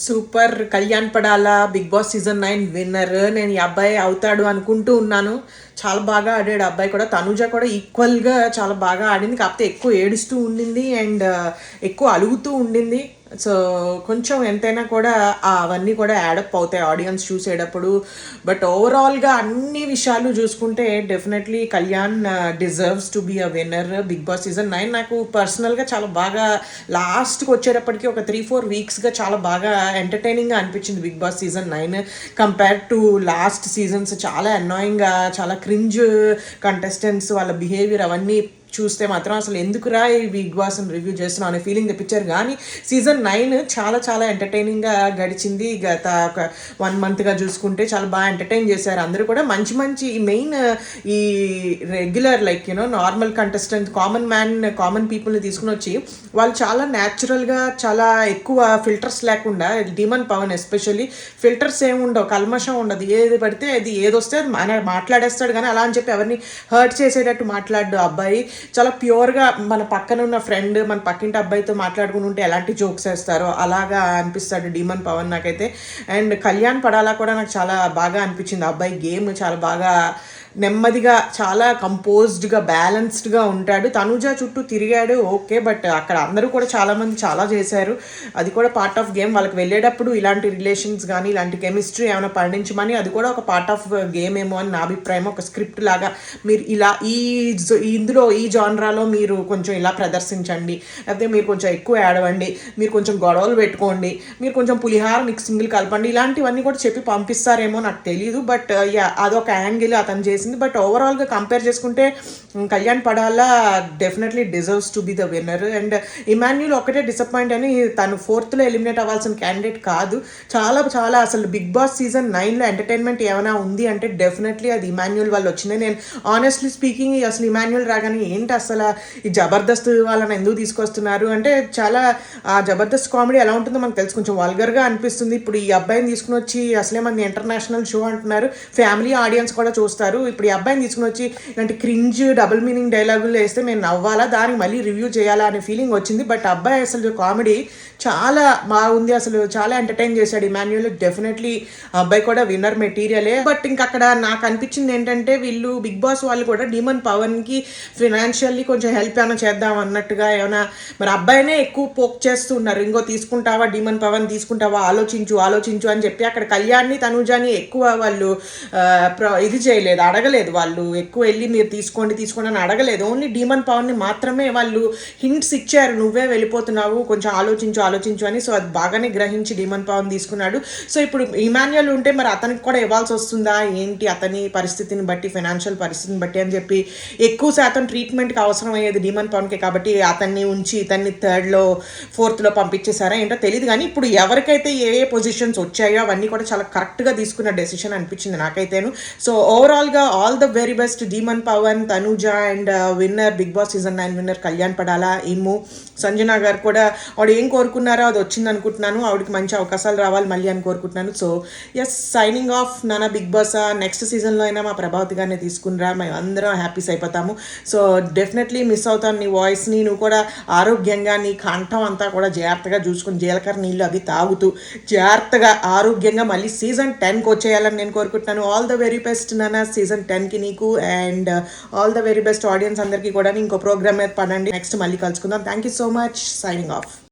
Super Kalyan పడాలా big Boss season 9 winner. నేను ఈ అబ్బాయి అవుతాడు అనుకుంటూ ఉన్నాను. చాలా బాగా ఆడాడు అబ్బాయి కూడా. తనుజ కూడా ఈక్వల్గా చాలా బాగా ఆడింది, కాకపోతే ఎక్కువ ఏడుస్తూ ఉండింది అండ్ ఎక్కువ అలుగుతూ ఉండింది. సో కొంచెం ఎంతైనా కూడా అవన్నీ కూడా యాడప్ అవుతాయి ఆడియన్స్ చూసేటప్పుడు. బట్ ఓవరాల్గా అన్ని విషయాలు చూసుకుంటే definitely Kalyan deserves to be a winner Bigg Boss season 9. నాకు పర్సనల్గా చాలా బాగా లాస్ట్కి వచ్చేటప్పటికి ఒక 3-4 వీక్స్గా చాలా బాగా ఎంటర్టైనింగ్గా అనిపించింది Bigg Boss season 9 compare to last seasons. చాలా అన్నాయింగ్గా, చాలా క్రింజ్ కంటెస్టెంట్స్ వాళ్ళ బిహేవియర్ అవన్నీ చూస్తే మాత్రం అసలు ఎందుకురా ఈ బిగ్ బాస్ని రివ్యూ చేస్తున్నాం అనే ఫీలింగ్ తెప్పించారు. కానీ సీజన్ 9 చాలా చాలా ఎంటర్టైనింగ్గా గడిచింది. గత ఒక 1 మంత్గా చూసుకుంటే చాలా బాగా ఎంటర్టైన్ చేశారు అందరూ కూడా. మంచి మంచి మెయిన్ ఈ regular like normal contestant, common పీపుల్ని తీసుకుని వచ్చి వాళ్ళు చాలా న్యాచురల్గా, చాలా ఎక్కువ ఫిల్టర్స్ లేకుండా, డిమన్ పవన్ ఎస్పెషల్లీ ఫిల్టర్స్ ఏమి ఉండవు, కల్మషం ఉండదు, ఏది పడితే అది ఏదొస్తే అది మాట్లాడేస్తాడు. కానీ అలా అని చెప్పి ఎవరిని హర్ట్ చేసేటట్టు మాట్లాడు అబ్బాయి. చాలా ప్యూర్గా మన పక్కన ఉన్న ఫ్రెండ్, మన పక్కింటి అబ్బాయితో మాట్లాడుకుని ఉంటే ఎలాంటి జోక్స్ వేస్తారో అలాగా అనిపిస్తాడు డిమన్ పవన్ నాకైతే. అండ్ కళ్యాణ్ పడాలా కూడా నాకు చాలా బాగా అనిపించింది. అబ్బాయి గేమ్ చాలా బాగా నెమ్మదిగా, చాలా కంపోజ్డ్గా, బ్యాలెన్స్డ్గా ఉంటాడు. తనుజ చుట్టూ తిరిగాడు ఓకే, బట్ అక్కడ అందరూ కూడా చాలామంది చాలా చేశారు. అది కూడా పార్ట్ ఆఫ్ గేమ్. వాళ్ళకి వెళ్ళేటప్పుడు ఇలాంటి రిలేషన్స్ కానీ ఇలాంటి కెమిస్ట్రీ ఏమైనా పండించమని, అది కూడా ఒక పార్ట్ ఆఫ్ గేమ్ ఏమో అని నా అభిప్రాయం. ఒక స్క్రిప్ట్ లాగా మీరు ఇలా ఇందులో ఈ జానరాలో మీరు కొంచెం ఇలా ప్రదర్శించండి, లేకపోతే మీరు కొంచెం ఎక్కువ ఆడవండి, మీరు కొంచెం గొడవలు పెట్టుకోండి, మీరు కొంచెం పులిహార మిక్సింగ్లు కలపండి, ఇలాంటివన్నీ కూడా చెప్పి పంపిస్తారేమో నాకు తెలియదు. బట్ అదొక యాంగిల్ అతను చేసింది. బట్ ఓవరాల్గా కంపేర్ చేసుకుంటే కళ్యాణ్ పడాలా definitely deserves to be the winner. And Emmanuel ఒకటే డిసప్పాయింట్ అని, తను 4th ఎలిమినేట్ అవ్వాల్సిన క్యాండిడేట్ కాదు. చాలా చాలా అసలు బిగ్ బాస్ సీజన్ 9లో ఎంటర్టైన్మెంట్ ఏమైనా ఉంది అంటే డెఫినెట్లీ అది ఇమాన్యుల్ వాళ్ళు వచ్చింది. నేను ఆనెస్ట్లీ స్పీకింగ్ అసలు ఇమాన్యుల్ రాగానే ఏంటి అసలు ఈ జబర్దస్త్ వాళ్ళని ఎందుకు తీసుకొస్తున్నారు అంటే, చాలా ఆ జబర్దస్త్ కామెడీ ఎలా ఉంటుందో మనకు తెలుసు, కొంచెం వల్గర్గా అనిపిస్తుంది. ఇప్పుడు ఈ అబ్బాయిని తీసుకుని వచ్చి అసలే మంది ఇంటర్నేషనల్ షో అంటున్నారు, ఫ్యామిలీ ఆడియన్స్ కూడా చూస్తారు. ఇప్పుడు ఈ అబ్బాయిని తీసుకుని వచ్చి ఇలాంటి క్రింజ్ డబుల్ మీనింగ్ డైలాగులు వేస్తే మేము నవ్వాలా, దానికి మళ్ళీ రివ్యూ చేయాలా అనే ఫీలింగ్ వచ్చింది. బట్ అబ్బాయి అసలు కామెడీ చాలా బాగుంది, అసలు చాలా ఎంటర్టైన్ చేశాడు ఇమాన్యుల్. డెఫినెట్లీ అబ్బాయి కూడా విన్నర్ మెటీరియలే. బట్ ఇంక అక్కడ నాకు అనిపించింది ఏంటంటే, వీళ్ళు బిగ్ బాస్ వాళ్ళు కూడా డిమన్ పవన్కి ఫినాన్షియల్లీ కొంచెం హెల్ప్ ఏమైనా చేద్దాం అన్నట్టుగా ఏమైనా మరి అబ్బాయినే ఎక్కువ పోక్ చేస్తున్నారు. ఇంకో తీసుకుంటావా డిమన్ పవన్ తీసుకుంటావా, ఆలోచించు అని చెప్పి అక్కడ కళ్యాణ్ని తనుజాని ఎక్కువ వాళ్ళు ఇది చేయలేదు, అడగలేదు. వాళ్ళు ఎక్కువ వెళ్ళి మీరు తీసుకోండి అని అడగలేదు. ఓన్లీ డిమన్ పవన్ని మాత్రమే వాళ్ళు హింట్స్ ఇచ్చారు, నువ్వే వెళ్ళిపోతున్నావు కొంచెం ఆలోచించు అని. సో అది బాగానే గ్రహించి డిమన్ పవన్ తీసుకున్నాడు. సో ఇప్పుడు ఇమాన్యుల్ ఉంటే మరి అతనికి కూడా ఇవ్వాల్సి వస్తుందా ఏంటి, అతని పరిస్థితిని బట్టి, ఫైనాన్షియల్ పరిస్థితిని బట్టి అని చెప్పి ఎక్కువ శాతం ట్రీట్మెంట్కి అవసరం అయ్యేది డిమన్ పవన్కి. కాబట్టి అతన్ని ఉంచి ఇతన్ని 3rd, 4th పంపించేశారా ఏంటో తెలియదు. కానీ ఇప్పుడు ఎవరికైతే ఏ పొజిషన్స్ వచ్చాయో అవన్నీ కూడా చాలా కరెక్ట్గా తీసుకున్న డెసిషన్ అనిపించింది నాకైతేను. సో ఓవరాల్గా all the very best Demon Pavan, Tanuja and winner Bigg Boss season 9 winner Kalyan Padala. Immu Sanjana గారు కూడా ఆవిడ ఏం కోరుకున్నారో అది వచ్చింది అనుకుంటున్నాను. ఆవిడకి మంచి అవకాశాలు రావాలి మళ్ళీ అని కోరుకుంటున్నాను. So yes, signing off. నానా బిగ్ బాస్ నెక్స్ట్ సీజన్లో అయినా మా ప్రభావతి గారిని తీసుకునిరా, మేము అందరం హ్యాపీస్ అయిపోతాము. సో డెఫినెట్లీ మిస్ అవుతాను నీ వాయిస్ని. నువ్వు కూడా ఆరోగ్యంగా నీ కంఠం అంతా కూడా జాగ్రత్తగా చూసుకుని జీలకర్ర నీళ్ళు అవి తాగుతూ జాగ్రత్తగా ఆరోగ్యంగా మళ్ళీ సీజన్ 10కి వచ్చేయాలని నేను కోరుకుంటున్నాను. ఆల్ ద వెరీ బెస్ట్ నానా సీజన్ 10కి నీకు. And all the very best audience అందరికీ కూడా. ఇంకో ప్రోగ్రామ్ మీద పడండి, నెక్స్ట్ మళ్ళీ కలుసుకుందాం. Thank you so much. Signing off.